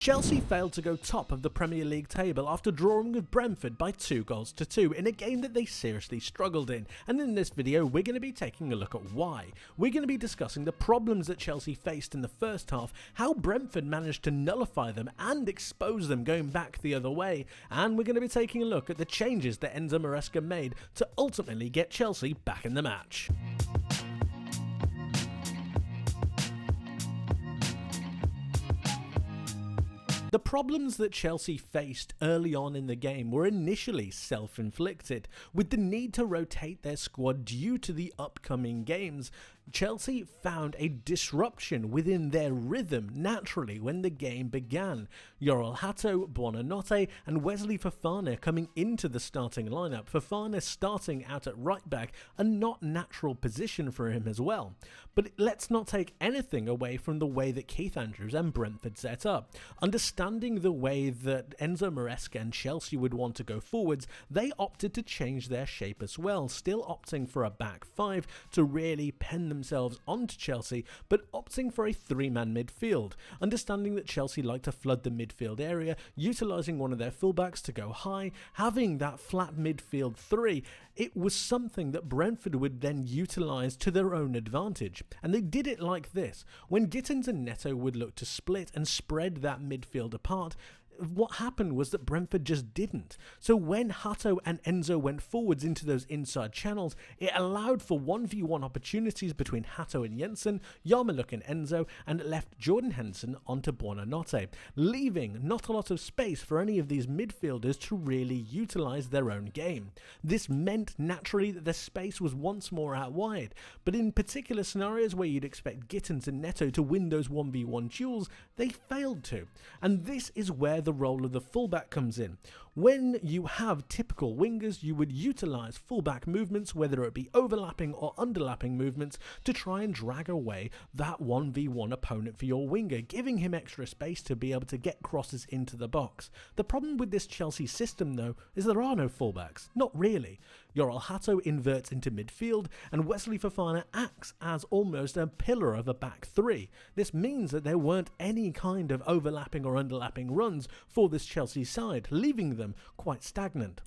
Chelsea failed to go top of the Premier League table after drawing with Brentford by 2-2 in a game that they seriously struggled in, and in this video we're going to be taking a look at why. We're going to be discussing the problems that Chelsea faced in the first half, how Brentford managed to nullify them and expose them going back the other way, and we're going to be taking a look at the changes that Enzo Maresca made to ultimately get Chelsea back in the match. The problems that Chelsea faced early on in the game were initially self-inflicted. With the need to rotate their squad due to the upcoming games, Chelsea found a disruption within their rhythm naturally when the game began. Yoral Hato, Buonanotte and Wesley Fofana coming into the starting lineup. Fofana starting out at right back, a not natural position for him as well. But let's not take anything away from the way that Keith Andrews and Brentford set up. Understanding the way that Enzo Maresca and Chelsea would want to go forwards, they opted to change their shape as well, still opting for a back five to really pen themselves onto Chelsea, but opting for a three-man midfield. Understanding that Chelsea like to flood the midfield area, utilising one of their fullbacks to go high, having that flat midfield three, it was something that Brentford would then utilise to their own advantage. And they did it like this. When Gittins and Neto would look to split and spread that midfield apart, what happened was that Brentford just didn't. So when Hato and Enzo went forwards into those inside channels, it allowed for 1v1 opportunities between Hato and Jensen, Yarmolenko and Enzo, and it left Jordan Henderson onto Buonanotte, leaving not a lot of space for any of these midfielders to really utilise their own game. This meant naturally that the space was once more out wide, but in particular scenarios where you'd expect Gittins and Neto to win those 1v1 duels, they failed to. And this is where the role of the fullback comes in. When you have typical wingers, you would utilise fullback movements, whether it be overlapping or underlapping movements, to try and drag away that 1v1 opponent for your winger, giving him extra space to be able to get crosses into the box. The problem with this Chelsea system though is there are no fullbacks, not really. Yoral Hato inverts into midfield and Wesley Fofana acts as almost a pillar of a back three. This means that there weren't any kind of overlapping or underlapping runs for this Chelsea side, leaving them quite stagnant.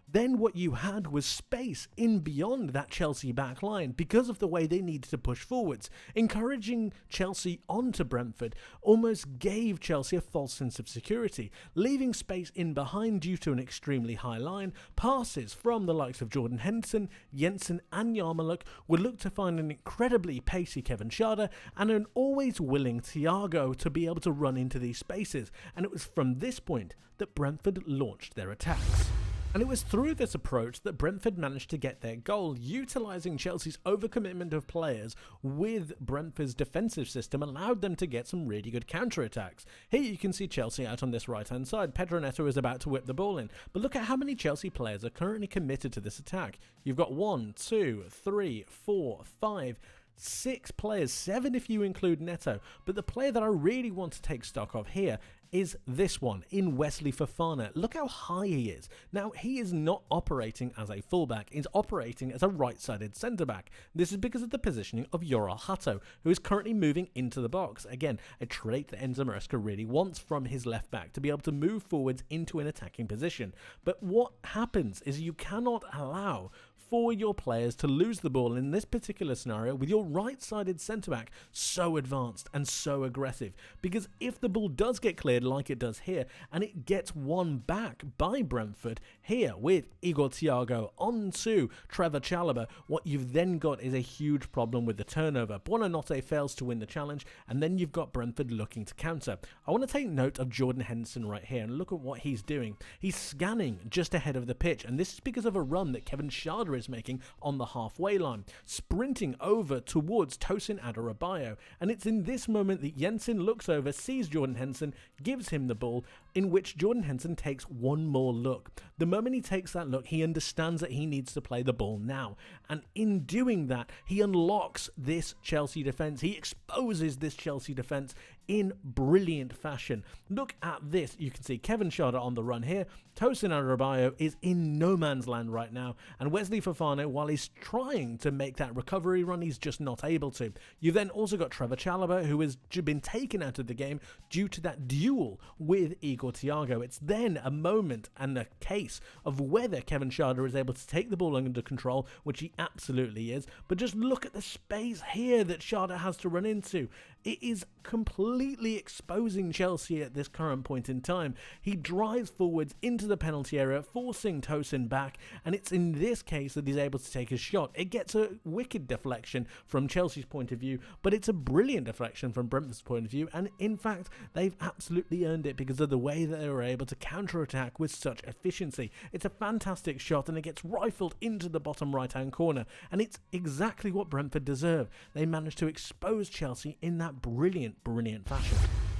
Then what you had was space in beyond that Chelsea back line because of the way they needed to push forwards. Encouraging Chelsea onto Brentford almost gave Chelsea a false sense of security, leaving space in behind due to an extremely high line. Passes from the likes of Jordan Henderson, Jensen and Yarmolenko would look to find an incredibly pacey Kevin Schade and an always willing Thiago to be able to run into these spaces, and it was from this point that Brentford launched their attacks. And it was through this approach that Brentford managed to get their goal, utilising Chelsea's overcommitment of players with Brentford's defensive system allowed them to get some really good counter-attacks. Here you can see Chelsea out on this right-hand side. Pedro Neto is about to whip the ball in, but look at how many Chelsea players are currently committed to this attack. You've got 1, 2, 3, 4, 5... 6 players, 7 if you include Neto, but the player that I really want to take stock of here is this one in Wesley Fofana. Look how high he is. Now he is not operating as a fullback, he's operating as a right-sided centre-back. This is because of the positioning of Yoral Hato, who is currently moving into the box. Again, a trait that Enzo Maresca really wants from his left back, to be able to move forwards into an attacking position. But what happens is you cannot allow for your players to lose the ball in this particular scenario with your right-sided centre-back so advanced and so aggressive, because if the ball does get cleared like it does here and it gets won back by Brentford here with Igor Thiago onto Trevor Chalobah, what you've then got is a huge problem with the turnover. Buonanotte fails to win the challenge and then you've got Brentford looking to counter. I want to take note of Jordan Henderson right here and look at what he's doing. He's scanning just ahead of the pitch, and this is because of a run that Kevin Schade is making on the halfway line, sprinting over towards Tosin Adarabioyo, and it's in this moment that Jensen looks over, sees Jordan Henderson, gives him the ball, in which Jordan Henderson takes one more look. The moment he takes that look, he understands that he needs to play the ball now, and in doing that, he unlocks this Chelsea defence, he exposes this Chelsea defence in brilliant fashion. Look at this. You can see Kevin Schade on the run here. Tosin Adebayo is in no man's land right now, and Wesley Fofana, while he's trying to make that recovery run, he's just not able to. You've then also got Trevor Chalobah, who has been taken out of the game due to that duel with Igor Thiago. It's then a moment and a case of whether Kevin Schade is able to take the ball under control, which he absolutely is, but just look at the space here that Schade has to run into. It is completely exposing Chelsea at this current point in time. He drives forwards into the penalty area, forcing Tosin back, and it's in this case that he's able to take his shot. It gets a wicked deflection from Chelsea's point of view, but it's a brilliant deflection from Brentford's point of view, and in fact, they've absolutely earned it because of the way that they were able to counter-attack with such efficiency. It's a fantastic shot, and it gets rifled into the bottom right-hand corner, and it's exactly what Brentford deserve. They managed to expose Chelsea in that brilliant fashion.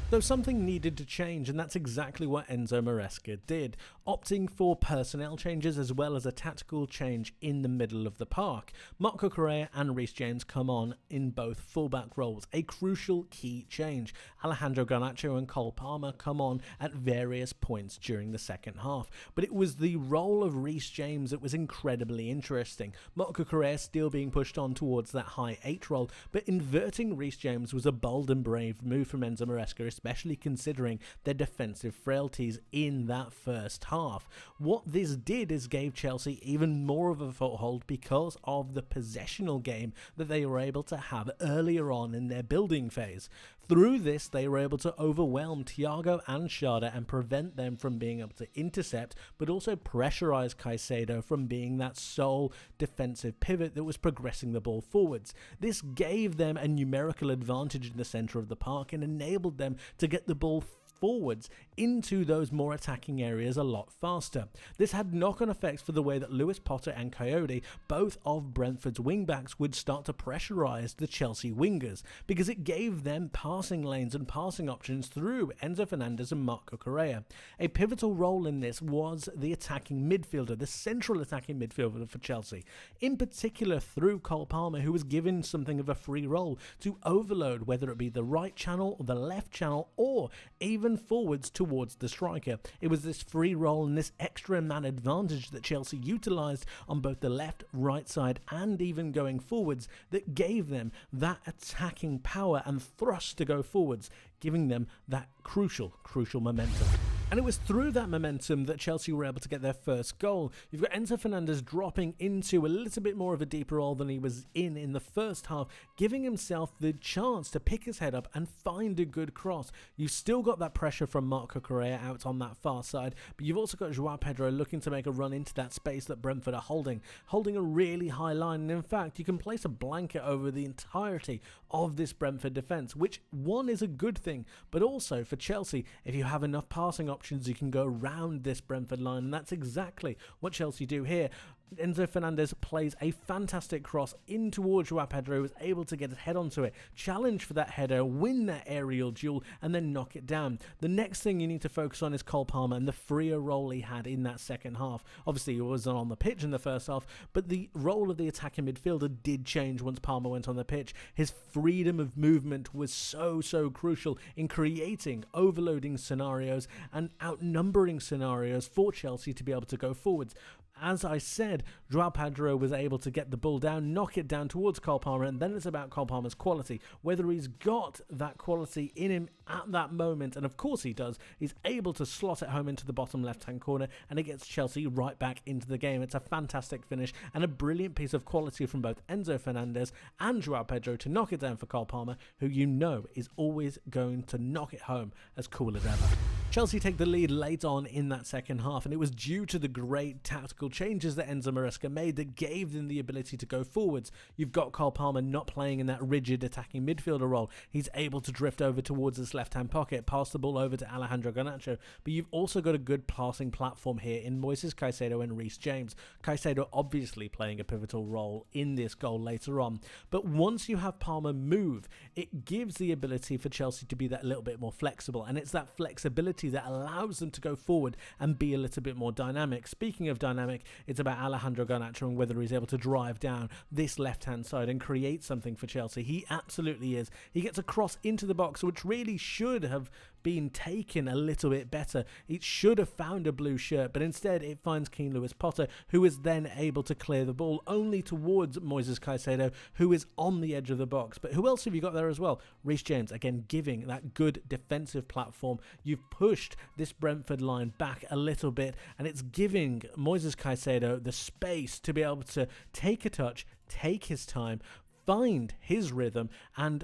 Though something needed to change, and that's exactly what Enzo Maresca did, opting for personnel changes as well as a tactical change in the middle of the park. Marco Correa and Reece James come on in both fullback roles, a crucial key change. Alejandro Garnacho and Cole Palmer come on at various points during the second half, but it was the role of Reece James that was incredibly interesting. Marco Correa still being pushed on towards that high 8 role, but inverting Reece James was a bold and brave move from Enzo Maresca, especially considering their defensive frailties in that first half. What this did is gave Chelsea even more of a foothold because of the possessional game that they were able to have earlier on in their building phase. Through this, they were able to overwhelm Thiago and Schade and prevent them from being able to intercept, but also pressurize Caicedo from being that sole defensive pivot that was progressing the ball forwards. This gave them a numerical advantage in the centre of the park and enabled them to get the ball forwards into those more attacking areas a lot faster. This had knock-on effects for the way that Lewis Potter and Coyote, both of Brentford's wingbacks, would start to pressurise the Chelsea wingers, because it gave them passing lanes and passing options through Enzo Fernandez and Marco Correa. A pivotal role in this was the attacking midfielder, the central attacking midfielder for Chelsea, in particular through Cole Palmer, who was given something of a free role to overload, whether it be the right channel or the left channel, or even forwards towards the striker. It was this free role and this extra man advantage that Chelsea utilised on both the left, right side and even going forwards that gave them that attacking power and thrust to go forwards, giving them that crucial momentum. And it was through that momentum that Chelsea were able to get their first goal. You've got Enzo Fernandez dropping into a little bit more of a deeper role than he was in the first half, giving himself the chance to pick his head up and find a good cross. You've still got that pressure from Marco Correa out on that far side, but you've also got Joao Pedro looking to make a run into that space that Brentford are holding a really high line. And in fact, you can place a blanket over the entirety of this Brentford defence, which one is a good thing, but also for Chelsea, if you have enough passing options, you can go around this Brentford line, and that's exactly what Chelsea do here. Enzo Fernandez plays a fantastic cross in towards Joao Pedro, was able to get his head onto it, challenge for that header, win that aerial duel, and then knock it down. The next thing you need to focus on is Cole Palmer and the freer role he had in that second half. Obviously, he wasn't on the pitch in the first half, but the role of the attacking midfielder did change once Palmer went on the pitch. His freedom of movement was so crucial in creating overloading scenarios and outnumbering scenarios for Chelsea to be able to go forwards. As I said, Joao Pedro was able to get the ball down, knock it down towards Cole Palmer, and then it's about Cole Palmer's quality. Whether he's got that quality in him at that moment, and of course he does, he's able to slot it home into the bottom left-hand corner, and it gets Chelsea right back into the game. It's a fantastic finish and a brilliant piece of quality from both Enzo Fernandez and Joao Pedro to knock it down for Cole Palmer, who you know is always going to knock it home as cool as ever. Chelsea take the lead late on in that second half, and it was due to the great tactical changes that Enzo Maresca made that gave them the ability to go forwards. You've got Cole Palmer not playing in that rigid attacking midfielder role. He's able to drift over towards his left-hand pocket, pass the ball over to Alejandro Garnacho, but you've also got a good passing platform here in Moises Caicedo and Reece James. Caicedo obviously playing a pivotal role in this goal later on, but once you have Palmer move, it gives the ability for Chelsea to be that little bit more flexible, and it's that flexibility ability that allows them to go forward and be a little bit more dynamic. Speaking of dynamic, it's about Alejandro Garnacho and whether he's able to drive down this left-hand side and create something for Chelsea. He absolutely is. He gets a cross into the box, which really should have been taken a little bit better. It should have found a blue shirt, but instead it finds Keane Lewis-Potter, who is then able to clear the ball only towards Moises Caicedo, who is on the edge of the box. But who else have you got there as well? Reece James, again, giving that good defensive platform. You've pushed this Brentford line back a little bit, and it's giving Moises Caicedo the space to be able to take a touch, take his time, find his rhythm, and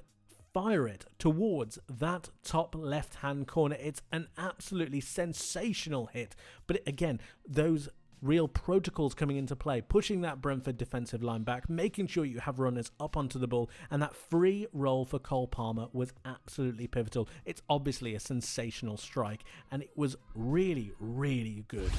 fire it towards that top left-hand corner. It's an absolutely sensational hit. But again, those real protocols coming into play, pushing that Brentford defensive line back, making sure you have runners up onto the ball, and that free roll for Cole Palmer was absolutely pivotal. It's obviously a sensational strike, and it was really, really good.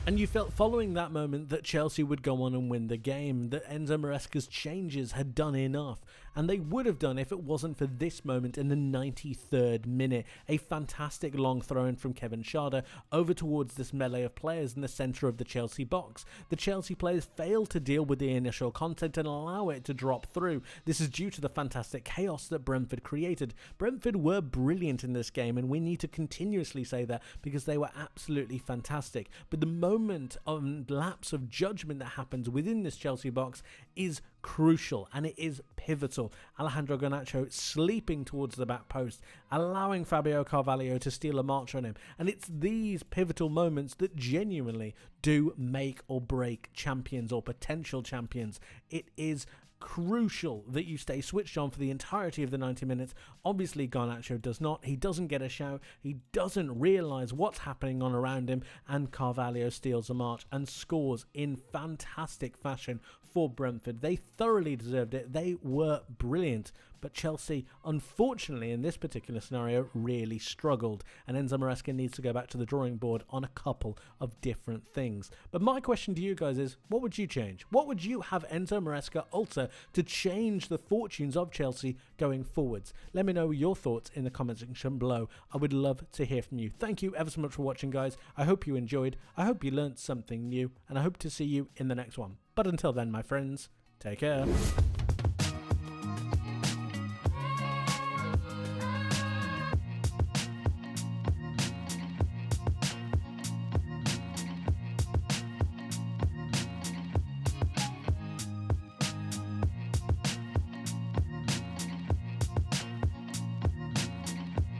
And you felt following that moment that Chelsea would go on and win the game, that Enzo Maresca's changes had done enough, and they would have done if it wasn't for this moment in the 93rd minute. A fantastic long throw-in from Kevin Schade over towards this melee of players in the centre of the Chelsea box. The Chelsea players failed to deal with the initial contact and allow it to drop through. This is due to the fantastic chaos that Brentford created. Brentford were brilliant in this game, and we need to continuously say that because they were absolutely fantastic. But the moment of lapse of judgment that happens within this Chelsea box is crucial, and it is pivotal. Alejandro Garnacho sleeping towards the back post, allowing Fabio Carvalho to steal a march on him. And it's these pivotal moments that genuinely do make or break champions or potential champions. It is crucial that you stay switched on for the entirety of the 90 minutes. Obviously Garnacho does not. He doesn't get a shout. He doesn't realise what's happening on around him, and Carvalho steals a march and scores in fantastic fashion for Brentford. They thoroughly deserved it. They were brilliant. But Chelsea, unfortunately, in this particular scenario, really struggled. And Enzo Maresca needs to go back to the drawing board on a couple of different things. But my question to you guys is, what would you change? What would you have Enzo Maresca alter to change the fortunes of Chelsea going forwards? Let me know your thoughts in the comment section below. I would love to hear from you. Thank you ever so much for watching, guys. I hope you enjoyed. I hope you learned something new. And I hope to see you in the next one. But until then, my friends, take care.